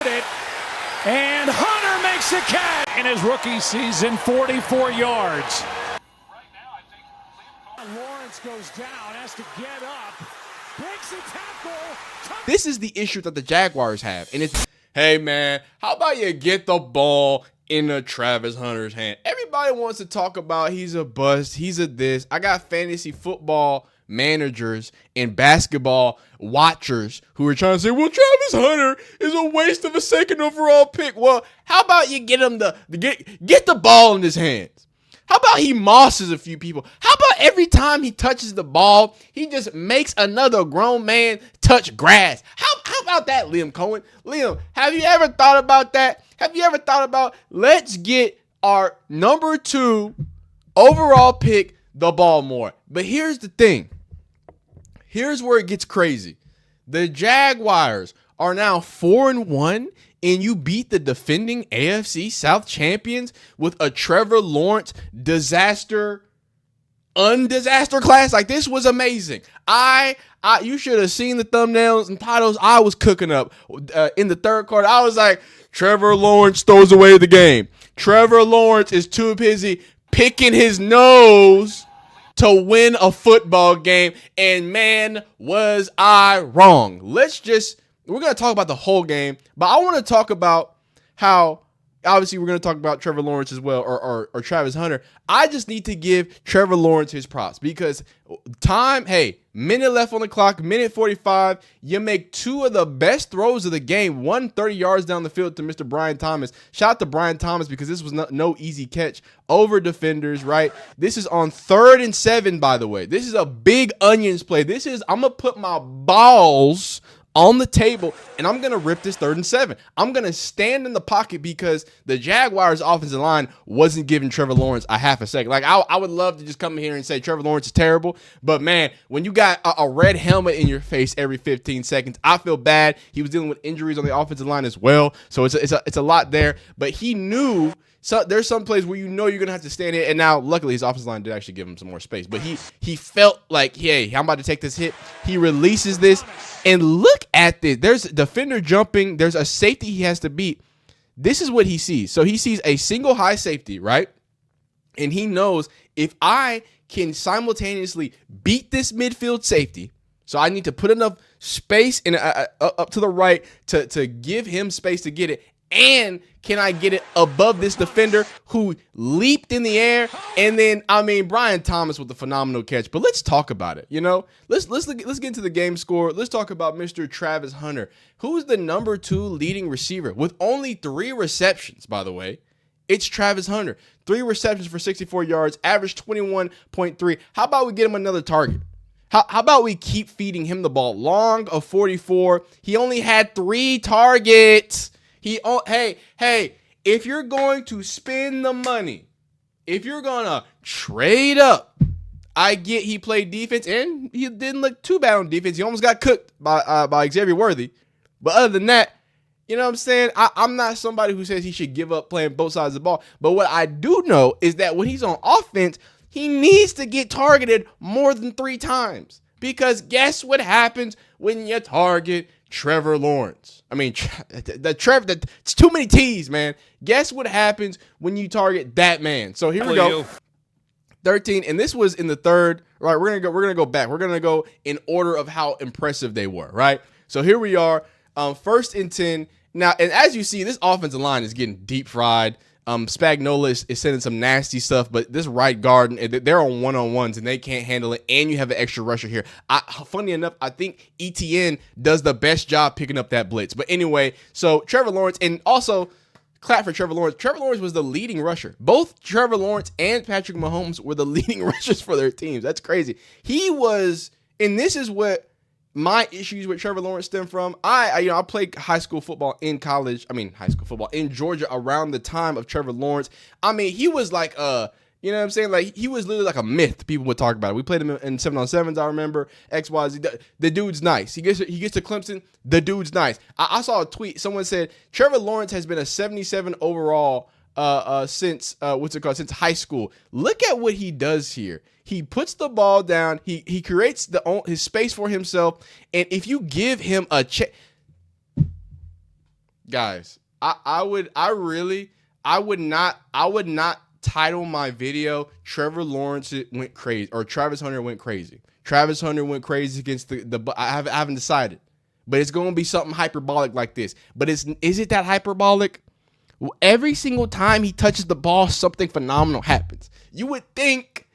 And Hunter makes the catch in his rookie season, 44 yards. Lawrence goes down, has to get up, breaks the tackle. This is the issue that the Jaguars have, and it's, hey man, how about you get the ball in Travis Hunter's hand? Everybody wants to talk about he's a bust, he's a this. I got fantasy football managers and basketball watchers who are trying to say, well, Travis Hunter is a waste of a second overall pick. Well, how about you get him get the ball in his hands? How about he mosses a few people? How about every time he touches the ball, he just makes another grown man touch grass? How about that, Liam Cohen? Liam, have you ever thought about that? Have you ever thought about, let's get our number 2 overall pick the ball more? But here's the thing. Here's where it gets crazy. The Jaguars are now 4-1, and you beat the defending AFC South champions with a Trevor Lawrence undisaster class. Like, this was amazing. You should have seen the thumbnails and titles I was cooking up in the third quarter. I was like, Trevor Lawrence throws away the game. Trevor Lawrence is too busy picking his nose to win a football game, and man, was I wrong. We're going to talk about the whole game, but I want to talk about how, obviously we're going to talk about Trevor Lawrence as well, or Travis Hunter. I just need to give Trevor Lawrence his props because minute left on the clock, minute 45, you make 2 of the best throws of the game, one 30 yards down the field to Mr. Brian Thomas. Shout out to Brian Thomas because this was no easy catch over defenders, right? This is on 3rd and 7, by the way. This is a big onions play. I'm going to put my balls on the table, and I'm going to rip this 3rd and 7. I'm going to stand in the pocket because the Jaguars offensive line wasn't giving Trevor Lawrence a half a second. Like, I would love to just come in here and say Trevor Lawrence is terrible, but man, when you got a red helmet in your face every 15 seconds, I feel bad. He was dealing with injuries on the offensive line as well, so it's a lot there, but he knew. So there's some plays where you're going to have to stand in, and now luckily his offensive line did actually give him some more space, but he felt like, hey, I'm about to take this hit. He releases this, and look at this. There's a defender jumping. There's a safety he has to beat. This is what he sees. So he sees a single high safety, right? And he knows if I can simultaneously beat this midfield safety, so I need to put enough space up to the right to give him space to get it, and can I get it above this defender who leaped in the air? And then, Brian Thomas with the phenomenal catch. But let's talk about it. Let's get into the game score. Let's talk about Mr. Travis Hunter, who's the number 2 leading receiver with only 3 receptions, by the way. It's Travis Hunter. 3 receptions for 64 yards, average 21.3. How about we get him another target? How about we keep feeding him the ball? Long of 44. He only had 3 targets. If you're going to spend the money, if you're going to trade up, I get he played defense, and he didn't look too bad on defense. He almost got cooked by Xavier Worthy. But other than that, you know what I'm saying? I'm not somebody who says he should give up playing both sides of the ball. But what I do know is that when he's on offense, he needs to get targeted more than 3 times. Because guess what happens when you target Trevor Lawrence? It's too many T's, man. Guess what happens when you target that man? So here we go. 13, and this was in the 3rd. Right, we're gonna go back. We're gonna go in order of how impressive they were. Right. So here we are, 1st and 10. Now, and as you see, this offensive line is getting deep fried. Spagnuolo is sending some nasty stuff, but this right guard, they're on one-on-ones, and they can't handle it, and you have an extra rusher here. Funny enough, I think ETN does the best job picking up that blitz. But anyway, so Trevor Lawrence, and also clap for Trevor Lawrence. Trevor Lawrence was the leading rusher. Both Trevor Lawrence and Patrick Mahomes were the leading rushers for their teams. That's crazy. He was, and this is what my issues with Trevor Lawrence stem from. I played high school football in Georgia around the time of Trevor Lawrence. He was like you know what I'm saying? Like, he was literally like a myth. People would talk about it. We played him in 7-on-7s, I remember. XYZ. The dude's nice. He gets to Clemson. The dude's nice. I saw a tweet. Someone said Trevor Lawrence has been a 77 overall since since high school. Look at what he does here. He puts the ball down. He creates his space for himself. And if you give him a check, guys, I would not title my video Trevor Lawrence went crazy or Travis Hunter went crazy. Travis Hunter went crazy against the I haven't decided. But it's going to be something hyperbolic like this. But is it that hyperbolic? Well, every single time he touches the ball, something phenomenal happens. You would think,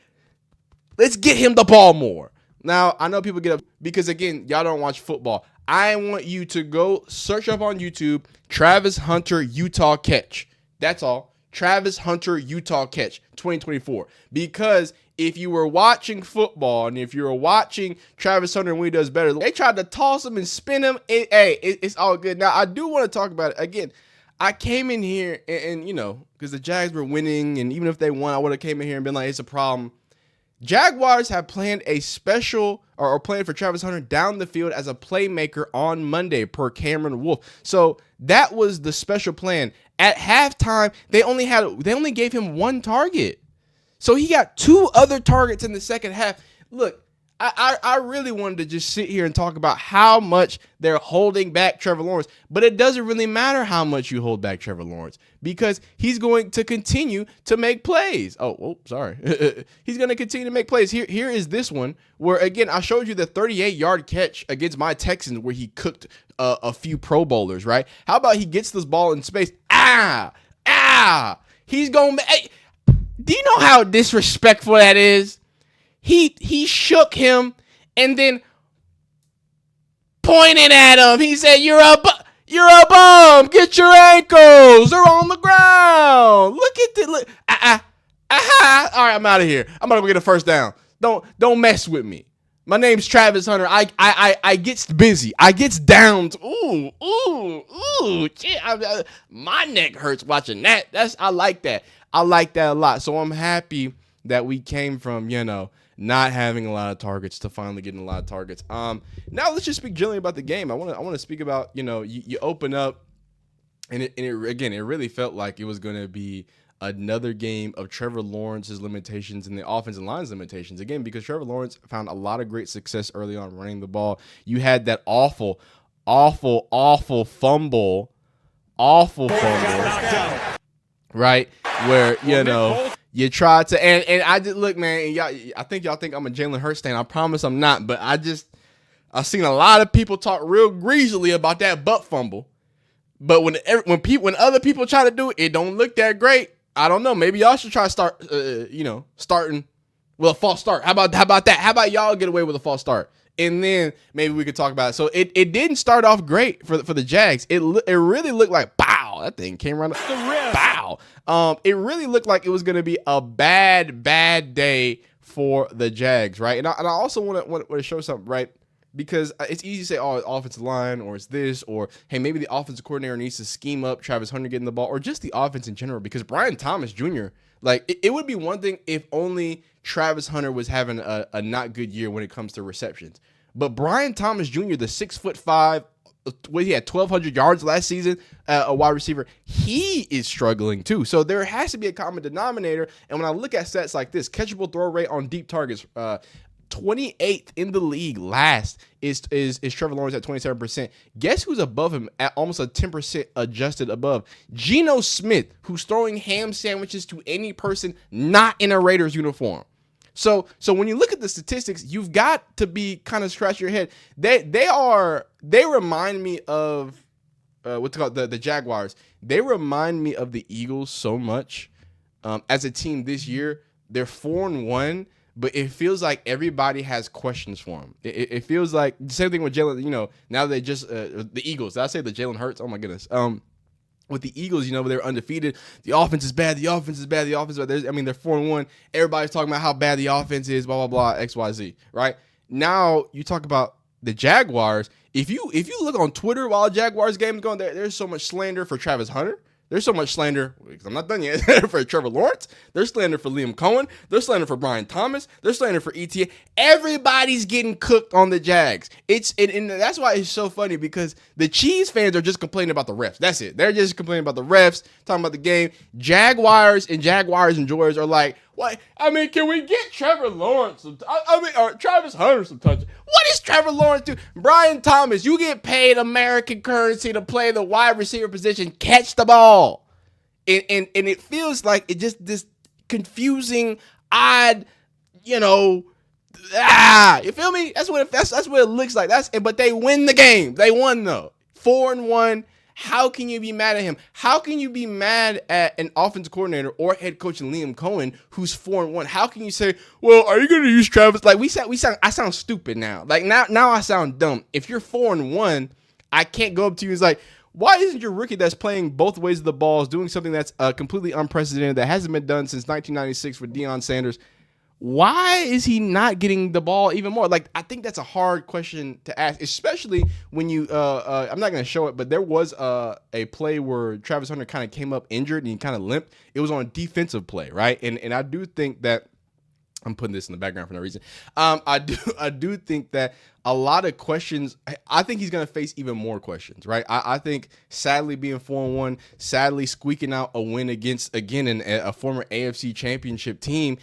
let's get him the ball more. Now, I know people get up because, again, y'all don't watch football. I want you to go search up on YouTube, Travis Hunter Utah catch. That's all. Travis Hunter Utah catch 2024. Because if you were watching football and if you were watching Travis Hunter when he does better, they tried to toss him and spin him. It's all good. Now, I do want to talk about it. Again, I came in here and you know, because the Jags were winning, and even if they won, I would have came in here and been like, it's a problem. Jaguars have planned a special or planned for Travis Hunter down the field as a playmaker on Monday per Cameron Wolf. So that was the special plan. At halftime, they only gave him one target. So he got two other targets in the second half. Look, I really wanted to just sit here and talk about how much they're holding back Trevor Lawrence, but it doesn't really matter how much you hold back Trevor Lawrence because he's going to continue to make plays. Sorry. He's going to continue to make plays. Here is this one where, again, I showed you the 38-yard catch against my Texans where he cooked a few Pro Bowlers, right? How about he gets this ball in space? He's going to hey, do you know how disrespectful that is? He shook him and then pointed at him. He said, "You're a bum. Get your ankles. They're on the ground. Look at the look. All right, I'm out of here. I'm gonna get a first down. Don't mess with me. My name's Travis Hunter. I gets busy. I gets down. Ooh. Shit, my neck hurts watching that. I like that. I like that a lot. So I'm happy that we came from, you know, not having a lot of targets to finally getting a lot of targets. Now let's just speak generally about the game. I want to speak about, you know, you open up and it really felt like it was going to be another game of Trevor Lawrence's limitations and the offensive line's limitations. Again, because Trevor Lawrence found a lot of great success early on running the ball. You had that awful fumble, right? Where, you know, you tried to, and I just look, man, and I think y'all think I'm a Jalen Hurts fan. I promise I'm not, but I've seen a lot of people talk real greasily about that butt fumble. But when other people try to do it, it don't look that great. I don't know. Maybe y'all should try to starting with a false start. How about that? How about y'all get away with a false start? And then maybe we could talk about it. So it didn't start off great for the Jags. It really looked like, pow, that thing came around the rim. Pow. It really looked like it was going to be a bad day for the Jags, right? And I also want to show something, right? Because it's easy to say, oh, it's offensive line, or it's this, or hey, maybe the offensive coordinator needs to scheme up Travis Hunter getting the ball, or just the offense in general. Because Brian Thomas Jr., like it would be one thing if only Travis Hunter was having a not good year when it comes to receptions. But Brian Thomas Jr., the 6'5", he had 1,200 yards last season, a wide receiver. He is struggling too. So there has to be a common denominator. And when I look at stats like this, catchable throw rate on deep targets, 28th in the league. Last is Trevor Lawrence at 27%. Guess who's above him at almost a 10% adjusted above? Geno Smith, who's throwing ham sandwiches to any person not in a Raiders uniform. So when you look at the statistics, you've got to be kind of scratch your head. They remind me of what's called the Jaguars. They remind me of the Eagles so much as a team this year. They're 4-1. But it feels like everybody has questions for him. It feels like the same thing with Jalen. You know, now they just the Eagles. Did I say the Jalen Hurts? Oh my goodness. With the Eagles, you know, they're undefeated. The offense is bad. The offense is bad. The offense is bad. They're 4-1. Everybody's talking about how bad the offense is. Blah blah blah. XYZ. Right now, you talk about the Jaguars. If you look on Twitter while the Jaguars game is going, there's so much slander for Travis Hunter. There's so much slander, because I'm not done yet, for Trevor Lawrence. There's slander for Liam Cohen. There's slander for Brian Thomas. There's slander for ETA. Everybody's getting cooked on the Jags. And that's why it's so funny, because the Chiefs fans are just complaining about the refs. That's it. They're just complaining about the refs, talking about the game. Jaguars and Jaguars enjoyers are like, What? I mean, can we get Trevor Lawrence or Travis Hunter some touches? What is Trevor Lawrence do? Brian Thomas, you get paid American currency to play the wide receiver position. Catch the ball. And it feels like it just this confusing, odd, you feel me? That's what it looks like. But they win the game. They won though. 4-1. How can you be mad at him? How can you be mad at an offensive coordinator or head coach Liam Cohen who's 4-1? How can you say, well, are you going to use Travis? Like I sound stupid now. Like now I sound dumb. If you're 4-1, I can't go up to you and like, why isn't your rookie that's playing both ways of the ball is doing something that's completely unprecedented that hasn't been done since 1996 for Deion Sanders? Why is he not getting the ball even more? Like, I think that's a hard question to ask, especially when you I'm not going to show it, but there was a play where Travis Hunter kind of came up injured and he kind of limped. It was on a defensive play, right? And I do think that I'm putting this in the background for no reason. I do think that a lot of questions, I think he's going to face even more questions, right? I think sadly being 4-1, sadly squeaking out a win against, again, a former AFC championship team,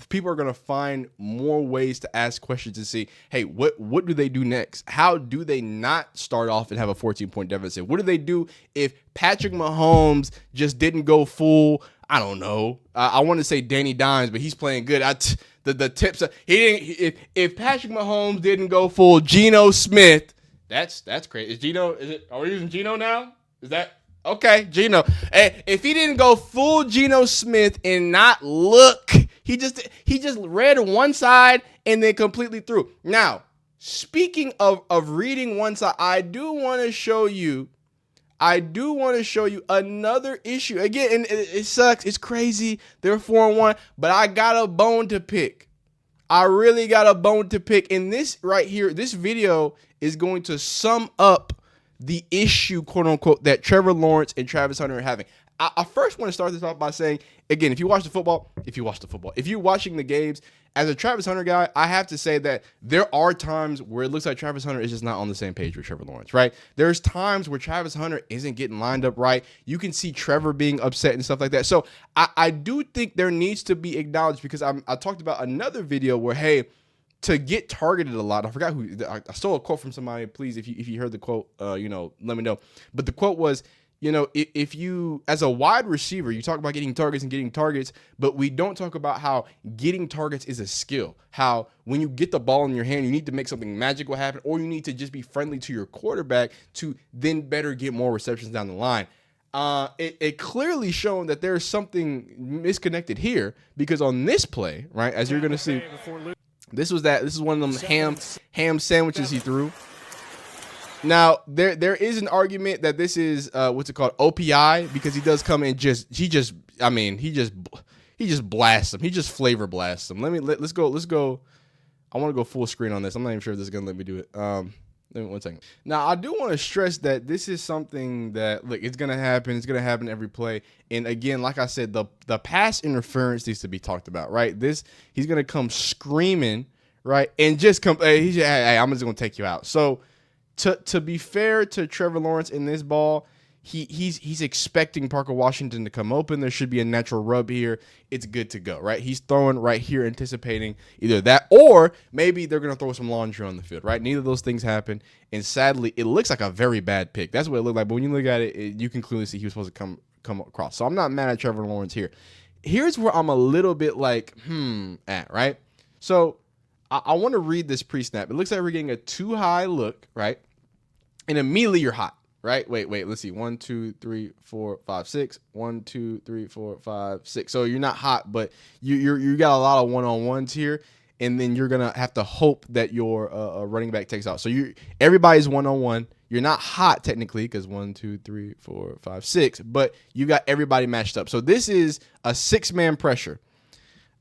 people are going to find more ways to ask questions to see, hey, what do they do next? How do they not start off and have a 14-point deficit? What do they do if Patrick Mahomes just didn't go full, I don't know. I want to say Danny Dimes, but he's playing good. The tips he didn't. If Patrick Mahomes didn't go full Geno Smith, that's crazy. Are we using Geno now? Is that okay? Geno. If he didn't go full Geno Smith and not look, he just read one side and then completely threw. Now, speaking of reading one side, I do want to show you another issue. Again, and it sucks. It's crazy. They're 4-1, but I got a bone to pick. I really got a bone to pick. And this right here, this video is going to sum up the issue, quote unquote, that Trevor Lawrence and Travis Hunter are having. I first want to start this off by saying, again, if you're watching the games, as a Travis Hunter guy, I have to say that there are times where it looks like Travis Hunter is just not on the same page with Trevor Lawrence, right? There's times where Travis Hunter isn't getting lined up right. You can see Trevor being upset and stuff like that. So I do think there needs to be acknowledged, because I talked about another video where, hey, to get targeted a lot, I forgot who, I stole a quote from somebody. Please, if you heard the quote, let me know. But the quote was, if you, as a wide receiver, you talk about getting targets, but we don't talk about how getting targets is a skill. How when you get the ball in your hand, you need to make something magical happen, or you need to just be friendly to your quarterback to then better get more receptions down the line. It clearly shown that there's something misconnected here, because on this play, right, as you're going to see, this is one of them ham sandwiches he threw. Now, there is an argument that this is what's it called, OPI, because he does come and he just blasts them. He just flavor blasts them. Let's go. I want to go full screen on this. I'm not even sure if this is gonna let me do it. Let me 1 second. Now, I do want to stress that this is something that, look, it's gonna happen. It's gonna happen every play. And again, like I said, the pass interference needs to be talked about, right? He's gonna come screaming, right, and just come. Hey, I'm just gonna take you out. So. To be fair to Trevor Lawrence in this ball, he's expecting Parker Washington to come open. There should be a natural rub here. It's good to go, right? He's throwing right here, anticipating either that, or maybe they're going to throw some laundry on the field, right? Neither of those things happen, and sadly, it looks like a very bad pick. That's what it looked like, but when you look at it, you can clearly see he was supposed to come across. So I'm not mad at Trevor Lawrence here. Here's where I'm a little bit like, at, right? So I want to read this pre-snap. It looks like we're getting a too high look, right? And immediately you're hot, right? Wait. Let's see. 1, 2, 3, 4, 5, 6. 1, 2, 3, 4, 5, 6. So you're not hot, but you got a lot of one-on-ones here, and then you're gonna have to hope that your running back takes out. So everybody's one-on-one. You're not hot technically, because 1, 2, 3, 4, 5, 6, but you got everybody matched up. So this is a 6-man pressure.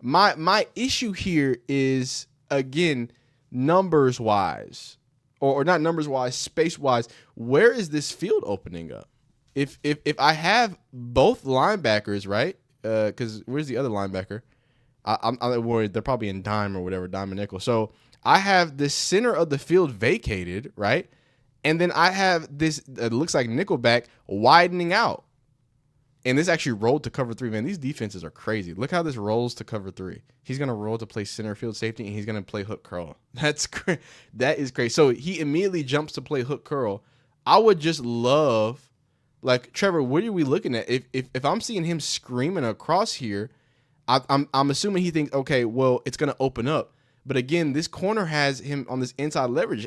My issue here is, again, numbers wise. Or not numbers wise, space wise, where is this field opening up? If I have both linebackers, right? Because where's the other linebacker? I'm worried they're probably in dime or whatever, dime and nickel. So I have the center of the field vacated, right? And then I have this, it looks like nickelback widening out. And this actually rolled to cover 3, man. These defenses are crazy. Look how this rolls to cover 3. He's going to roll to play center field safety, and he's going to play hook curl. That's crazy. That is crazy. So he immediately jumps to play hook curl. I would just love, like, Trevor, what are we looking at? If I'm seeing him screaming across here, I'm assuming he thinks, okay, well, it's going to open up. But again, this corner has him on this inside leverage.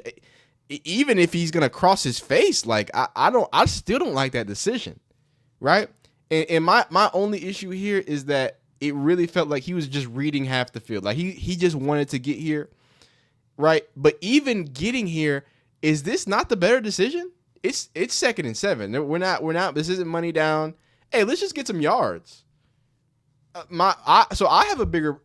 Even if he's going to cross his face, like, I still don't like that decision, right? And my only issue here is that it really felt like he was just reading half the field. Like he just wanted to get here, right? But even getting here, is this not the better decision? It's 2nd and 7. We're not. This isn't money down. Hey, let's just get some yards. So I have a bigger,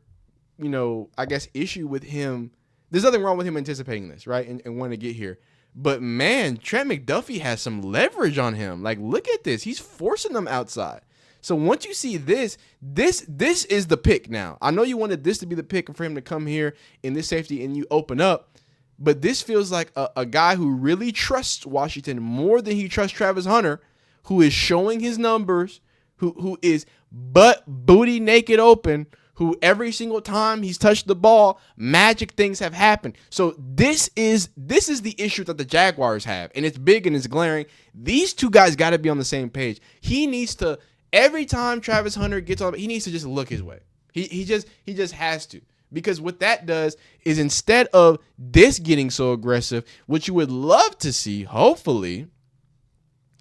I guess issue with him. There's nothing wrong with him anticipating this, right? And wanting to get here. But, man, Trent McDuffie has some leverage on him. Like, look at this. He's forcing them outside. So once you see this is the pick now. I know you wanted this to be the pick for him to come here in this safety and you open up. But this feels like a guy who really trusts Washington more than he trusts Travis Hunter, who is showing his numbers, who is booty naked open, who every single time he's touched the ball, magic things have happened. So this is the issue that the Jaguars have, and it's big and it's glaring. These two guys got to be on the same page. He needs to, every time Travis Hunter gets on, he needs to just look his way. He just has to. Because what that does is instead of this getting so aggressive, what you would love to see, hopefully,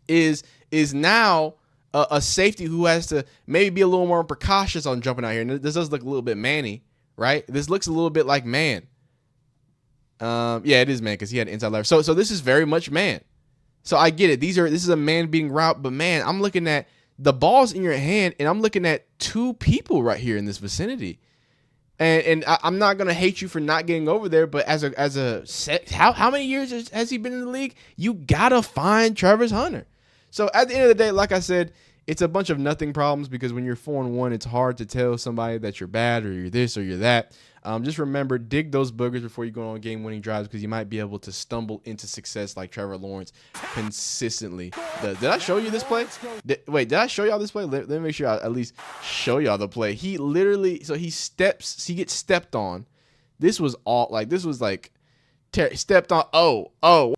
is now a safety who has to maybe be a little more precautious on jumping out here. And this does look a little bit Manny, right? This looks a little bit like man. Yeah, it is man because he had inside leverage. So this is very much man. So I get it. This is a man beating route, but man, I'm looking at the ball's in your hand, and I'm looking at 2 people right here in this vicinity. And I'm not gonna hate you for not getting over there, but as a set, how many years has he been in the league? You gotta find Travis Hunter. So at the end of the day, like I said, it's a bunch of nothing problems because when you're 4-1, it's hard to tell somebody that you're bad or you're this or you're that. Just remember, dig those boogers before you go on game-winning drives because you might be able to stumble into success like Trevor Lawrence consistently. Did I show you this play? Did I show y'all this play? Let me make sure I at least show y'all the play. He literally, he gets stepped on. This was stepped on.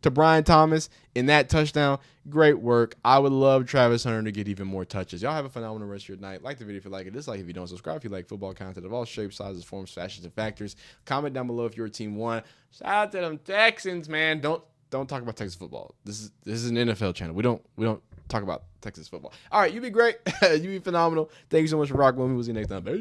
To Brian Thomas in that touchdown. Great work. I would love Travis Hunter to get even more touches. Y'all have a phenomenal rest of your night. Like the video if you like it. Dislike if you don't. Subscribe if you like football content of all shapes, sizes, forms, fashions, and factors. Comment down below if your team won. Shout out to them Texans, man. Don't talk about Texas football. This is an NFL channel. We don't talk about Texas football. All right, you be great. You be phenomenal. Thank you so much for rocking with me. We'll see you next time. Bye.